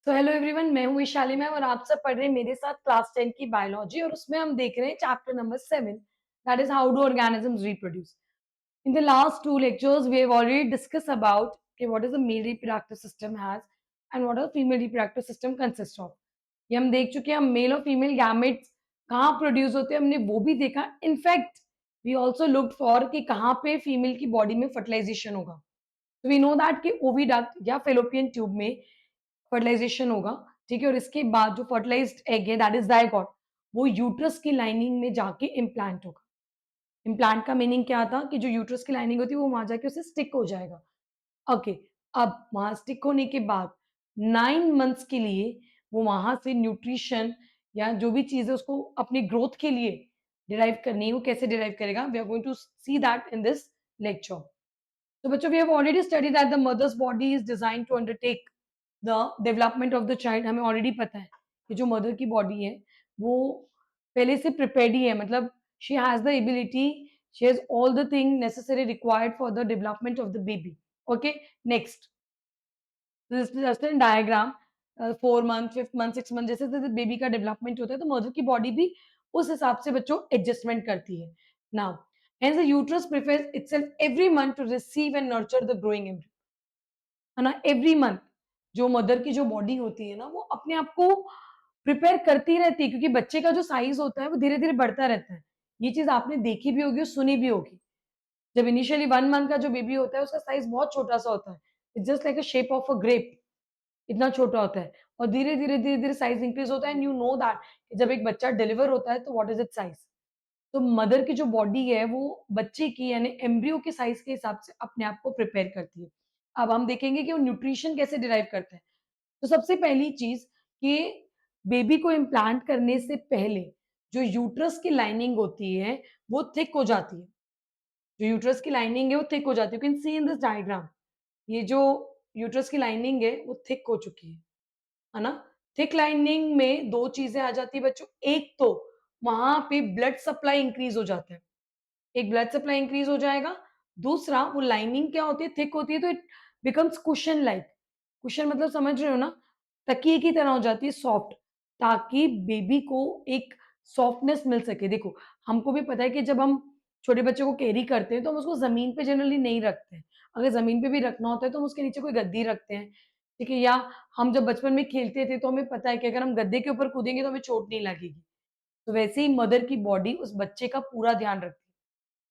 तो hello everyone, मैं हूँ वैशाली मैम और आप सब पढ़ रहे हैं मेरे साथ क्लास 10 की बायोलॉजी और उसमें हम देख रहे हैं chapter number 7, that is how do organisms reproduce. In the last two lectures, we have already discussed about okay, what is the male reproductive system has and what a female reproductive system consists of. ये हम देख चुके हैं, हम mail और female gametes कहाँ produce होते हैं हमने वो भी देखा. In fact we also look for कि कहाँ पे फीमेल की बॉडी में फर्टिलाइजेशन होगा. तो वी नो दैट कि ओविडक्ट या फेलोपियन ट्यूब में फर्टिलाइजेशन होगा. ठीक है, और इसके बाद जो फर्टिलाइज्ड एग है दैट इज जायगोट, वो यूट्रस की लाइनिंग में जाके इम्प्लांट होगा. इम्प्लांट का मीनिंग क्या था कि जो यूट्रस की लाइनिंग होती है वो वहां जाके उसे स्टिक हो जाएगा. ओके, अब वहां स्टिक होने के बाद 9 मंथ्स के लिए वो वहां से न्यूट्रिशन या जो भी चीज है उसको अपनी ग्रोथ के लिए डिराइव करनी है. वो कैसे डिराइव करेगा, we are going to see that in this lecture. तो बच्चों, we have already study that the mother's body is design to undertake the development of the child. हमें ऑलरेडी पता है कि जो मदर की बॉडी है वो पहले से प्रिपेयर्ड ही है. मतलब she has the ability, she has all the thing necessary required for the development of the baby. Okay, next this is just an diagram. 4 month, 5th month, 6 month जैसे जैसे baby का development होता है तो mother की body भी उस हिसाब से बच्चों एडजस्टमेंट करती है. Now hence the uterus prepares itself every month to receive and nurture the growing embryo. है ना, एवरी मंथ जो मदर की जो बॉडी होती है ना वो अपने आप को प्रिपेयर करती रहती है, क्योंकि बच्चे का जो साइज होता है वो धीरे धीरे बढ़ता रहता है. ये चीज आपने देखी भी होगी और सुनी भी होगी. जब इनिशियली 1 मंथ का जो बेबी होता है उसका साइज बहुत छोटा सा होता है. It's just like a shape of a grape, इतना छोटा होता है. और धीरे धीरे साइज इंक्रीज होता है. एंड यू नो दैट जब एक बच्चा डिलीवर होता है तो व्हाट इज इट साइज. तो मदर की जो बॉडी है वो बच्चे की यानी एम्ब्रियो के साइज के हिसाब से अपने आप को प्रिपेयर करती है. अब हम देखेंगे कि वो न्यूट्रिशन कैसे डिराइव करते हैं. तो सबसे पहली चीज कि बेबी को इम्प्लांट करने से पहले जो यूट्रस की लाइनिंग होती है वो थिक हो जाती है. जो यूट्रस की लाइनिंग है वो थिक हो जाती है. You can C in this diagram, ये जो यूट्रस की लाइनिंग है वो थिक हो चुकी है ना. थिक लाइनिंग में दो चीजें आ जाती है बच्चों. एक तो वहां पे ब्लड सप्लाई इंक्रीज हो जाता है, एक ब्लड सप्लाई इंक्रीज हो जाएगा. दूसरा वो लाइनिंग क्या होती है, थिक होती है तो it becomes cushion like. Cushion मतलब समझ रहे हो ना, तकिए की तरह हो जाती है, सॉफ्ट, ताकि बेबी को एक सॉफ्टनेस मिल सके. देखो, हमको भी पता है कि जब हम छोटे बच्चे को कैरी करते हैं तो हम उसको जमीन पे जनरली नहीं रखते हैं. अगर जमीन पे भी रखना होता है तो हम उसके नीचे कोई गद्दी रखते हैं. ठीक है, या हम जब बचपन में खेलते थे तो हमें पता है कि अगर हम गद्दे के ऊपर कूदेंगे तो हमें चोट नहीं लगेगी. तो वैसे ही मदर की बॉडी उस बच्चे का पूरा ध्यान रखती है.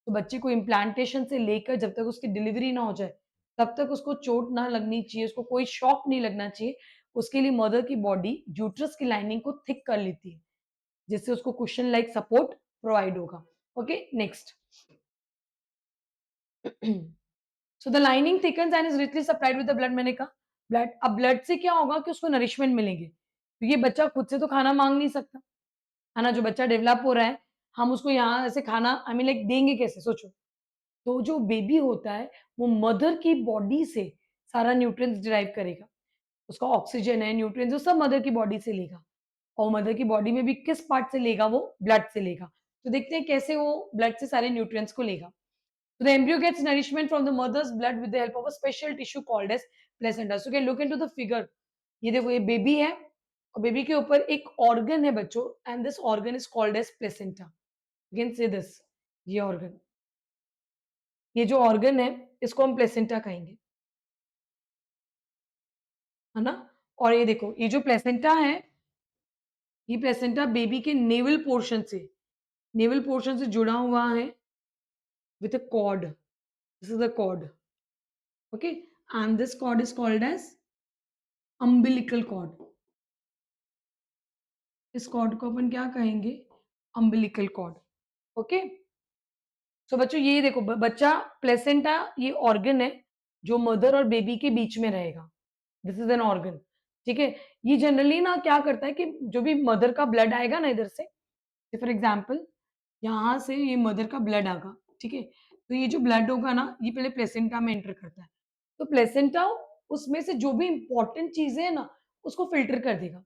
तो बच्चे को इम्प्लांटेशन से लेकर जब तक उसकी डिलीवरी ना हो जाए तब तक उसको चोट ना लगनी चाहिए, उसको कोई शॉक नहीं लगना चाहिए. उसके लिए मदर की बॉडी यूट्रस की लाइनिंग को थिक कर लेती है, जिससे उसको कुशन लाइक सपोर्ट प्रोवाइड होगा. Okay, next. So the lining thickens and is richly supplied with the blood. मैंने कहा ब्लड. अब ब्लड से क्या होगा कि उसको नरिशमेंट मिलेंगे, क्योंकि बच्चा खुद से तो खाना मांग नहीं सकता, है ना. जो बच्चा डेवलप हो रहा है हम उसको यहाँ ऐसे खाना आई मीन लाइक देंगे कैसे, सोचो. तो जो बेबी होता है वो मदर की बॉडी से सारा न्यूट्रिएंट्स डिराइव करेगा. उसका ऑक्सीजन है, न्यूट्रिएंट्स, वो सब मदर की बॉडी से लेगा. और मदर की बॉडी में भी किस पार्ट से लेगा, वो ब्लड से लेगा. तो देखते हैं कैसे वो ब्लड से सारे न्यूट्रिएंट्स को लेगा. तो the embryo gets nourishment from the mother's blood with the help of a special tissue called as placenta. So can look into the figure. ये देखो, ये बेबी है और बेबी के ऊपर एक ऑर्गन है बच्चों, and this organ is called as placenta. You can say this, ये ऑर्गन, ये जो ऑर्गन है इसको हम प्लेसेंटा कहेंगे, है ना. और ये देखो, ये जो प्लेसेंटा है, ये प्लेसेंटा बेबी के नेवल पोर्शन से जुड़ा हुआ है with a cord. This is the cord. Okay, and this cord is called as umbilical cord. इस कॉर्ड को अपन क्या कहेंगे, अम्बिलिकल कॉर्ड. ओके. सो बच्चों ये देखो, बच्चा प्लेसेंटा ये ऑर्गन है जो मदर और बेबी के बीच में रहेगा. This is an organ. ठीक है, ये जनरली ना क्या करता है कि जो भी मदर का ब्लड आएगा ना इधर से, फॉर एग्जाम्पल यहाँ से ये मदर का ब्लड आएगा. ठीक है, तो ये जो ब्लड होगा ना ये पहले प्लेसेंटा में एंटर करता है. तो प्लेसेंटा उसमें से जो भी इंपॉर्टेंट चीजें है ना उसको फिल्टर कर देगा,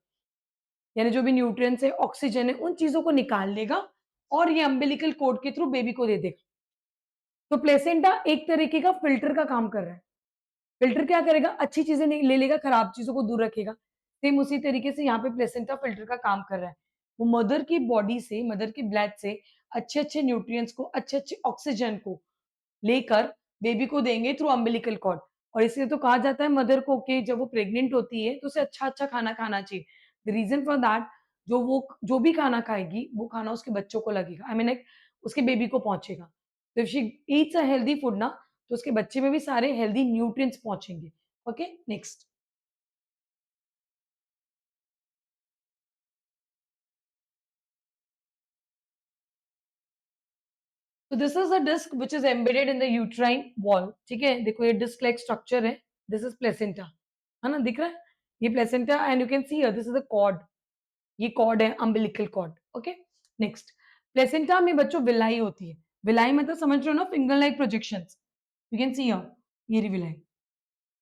यानी जो भी न्यूट्रिएंट्स है, ऑक्सीजन है, उन चीजों को निकाल लेगा और ये अम्बिलिकल कोड के थ्रू बेबी को दे देगा. तो प्लेसेंटा एक तरीके का फिल्टर का काम कर रहा है. फिल्टर क्या करेगा, अच्छी चीजें ले लेगा, खराब चीजों को दूर रखेगा. सेम उसी तरीके से यहाँ पे प्लेसेंटा फ़िल्टर का काम कर रहा है। वो मदर की बॉडी से, मदर की ब्लड से अच्छे-अच्छे न्यूट्रिएंट्स को, अच्छे-अच्छे ऑक्सीजन को लेकर बेबी को देंगे थ्रू अम्बिलिकल कॉर्ड। और इसलिए तो कहा जाता है मदर को कि जब वो प्रेग्नेंट होती है तो उसे अच्छा-अच्छा खाना खाना चाहिए। द रीज़न फॉर दैट जो भी खाना खाएगी वो खाना उसके बच्चों को लगेगा। आई मीन लाइक उसके बेबी को पहुँचेगा। तो if she Yeats a healthy food ना तो उसके बच्चे में भी सारे हेल्दी न्यूट्रिएंट्स पहुँचेंगे। Okay, next. So this is a disc which is embedded in the uterine wall. ठीक है, देखो ये डिस्क लाइक स्ट्रक्चर है। दिस इज प्लेसेंटा, है ना, दिख रहा है? ये placenta and you can see here this is the cord. ये कॉर्ड है, umbilical cord. Okay, next. Placenta में बच्चों विलाई होती है। विलाई मतलब समझ रहे हो ना, finger like projections. You can see here, ये रही विलाई।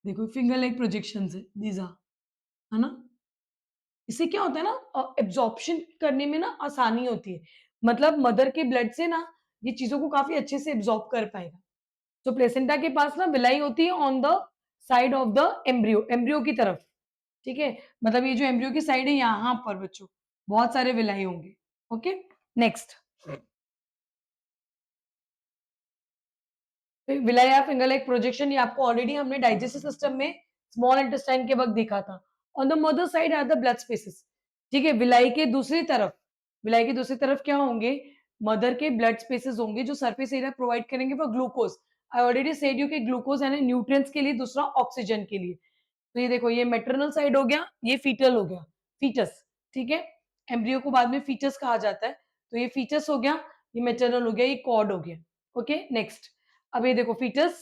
देखो फिंगर लाइक प्रोजेक्शंस है, दीज आर, है ना? इससे क्या होता है ना, एब्जॉर्प्शन करने में ना आसानी होती है। मतलब मदर के ब्लड से ना ये चीज़ों को काफ़ी अच्छे से एब्जॉर्ब कर पाएगा। तो प्लेसेंटा के पास ना विलाई होती है on the side of the embryo, embryo की तरफ, ठीक है? मतलब ये जो एम्ब्रियो की साइड है यहाँ पर बच्चों, बहुत सारे विलाई होंगे। Okay, next. Villi finger like projection ये आपको ऑलरेडी हमने डाइजेस्टिव सिस्टम में स्मॉल इंटेस्टाइन के वक्त देखा था। On the mother side are the blood spaces. ठीक है, विलाई के दूसरी तरफ, विलाई की दूसरी तरफ क्या होंगे? मदर के ब्लड स्पेसेस होंगे जो सरफेस एरिया प्रोवाइड करेंगे for glucose. I already said you कि ग्लूकोज यानी न्यूट्रिएंट्स के लिए, दूसरा ऑक्सीजन के लिए। तो ये देखो ये मैटरनल साइड हो गया, ये फीटल हो गया, फीटस। ठीक है, एम्ब्रियो को बाद में फीटस कहा जाता है। तो ये फीटस हो गया, ये मैटरनल हो गया, ये कॉर्ड हो गया। Okay, next. अब ये देखो foetus,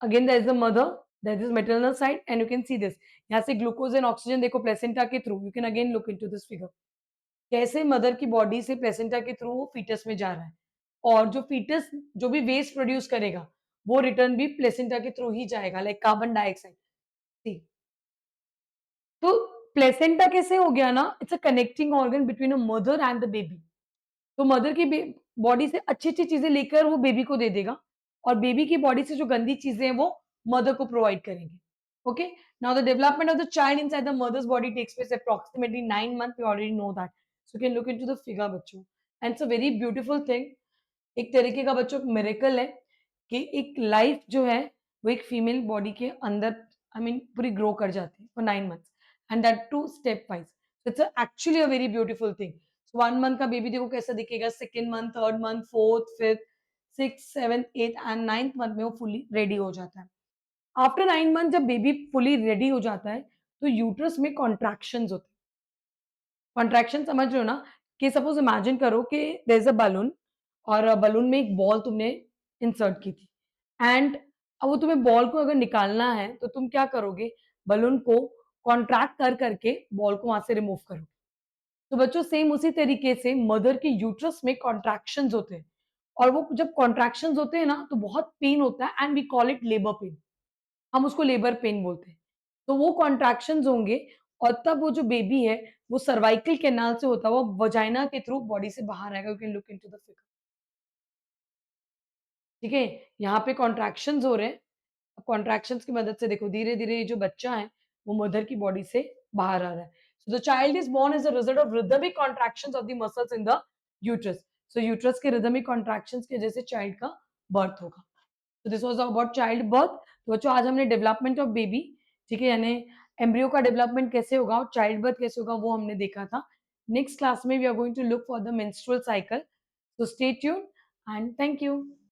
again there is the mother, that is maternal side and you can see this. यहाँ से ग्लूकोज एंड ऑक्सीजन देखो प्लेसेंटा के through, you can again look into this figure. कैसे मदर की बॉडी से प्लेसेंटा के थ्रू वो foetus में जा रहा है। और जो फीटस जो भी वेस्ट प्रोड्यूस करेगा, वो रिटर्न भी प्लेसेंटा के थ्रू ही जाएगा, लाइक कार्बन डाइऑक्साइड। सी, तो प्लेसेंटा कैसे हो गया ना, it's a connecting organ between a mother and the baby. तो मदर की बॉडी से अच्छी-अच्छी चीज़ें लेकर वो बेबी को दे देगा और बेबी की बॉडी से जो गंदी चीज़ें हैं वो मदर को प्रोवाइड करेंगे। Okay? Now the development of the child inside the mother's body takes place approximately 9 month, we already know that. So you can look into the figure बच्चों, and it's a very beautiful thing. एक तरीके का बच्चों miracle है कि एक life जो है वो एक फीमेल बॉडी के अंदर आई मीन पूरी ग्रो कर जाती है for 9 months, and that too stepwise. It's actually a very beautiful thing. 1 month का बेबी देखो कैसा दिखेगा, 2nd month, 3rd month, 4th, 5th, 6th, 7th, 8th and 9th month में वो फुली रेडी हो जाता है। आफ्टर 9 मंथ जब बेबी फुली रेडी हो जाता है तो यूट्रस में कॉन्ट्रैक्शंस होते हैं। कॉन्ट्रैक्शन समझ रहे हो ना, कि सपोज इमेजिन करो कि देयर इज अ बलून और बलून में एक बॉल तुमने इंसर्ट की थी एंड अब वो तुम्हें बॉल को अगर निकालना है तो तुम क्या करोगे? बलून को कॉन्ट्रैक्ट कर करके बॉल को वहां से रिमूव करो। तो बच्चों सेम उसी तरीके से मदर के यूट्रस में कॉन्ट्रैक्शंस होते हैं और वो जब कॉन्ट्रैक्शंस होते हैं ना तो बहुत पेन होता है and we call it labour pain. हम उसको लेबर पेन बोलते हैं। तो वो कॉन्ट्रैक्शंस होंगे और तब वो जो बेबी है वो सर्वाइकल कैनाल से होता हुआ वजाइना के थ्रू बॉडी से बाहर आएगा। You can look into the figure. ठीक है, यहाँ पे कॉन्ट्रैक्शंस हो रहे हैं। कॉन्ट्रैक्शंस की मदद से देखो धीरे-धीरे ये जो बच्चा है वो मदर की बॉडी से बाहर आ रहा है। So the child is born as a result of rhythmic contractions of the muscles in the uterus. So uterus के रिदमिक कॉन्ट्रैक्शंस की वजह से चाइल्ड का बर्थ होगा। तो this was about childbirth. तो बच्चों आज हमने डेवलपमेंट ऑफ बेबी, ठीक है, यानी एम्ब्रियो का डेवलपमेंट कैसे होगा और चाइल्ड बर्थ कैसे होगा वो हमने देखा था। नेक्स्ट क्लास में we are going to look for the menstrual cycle. So stay tuned and thank you.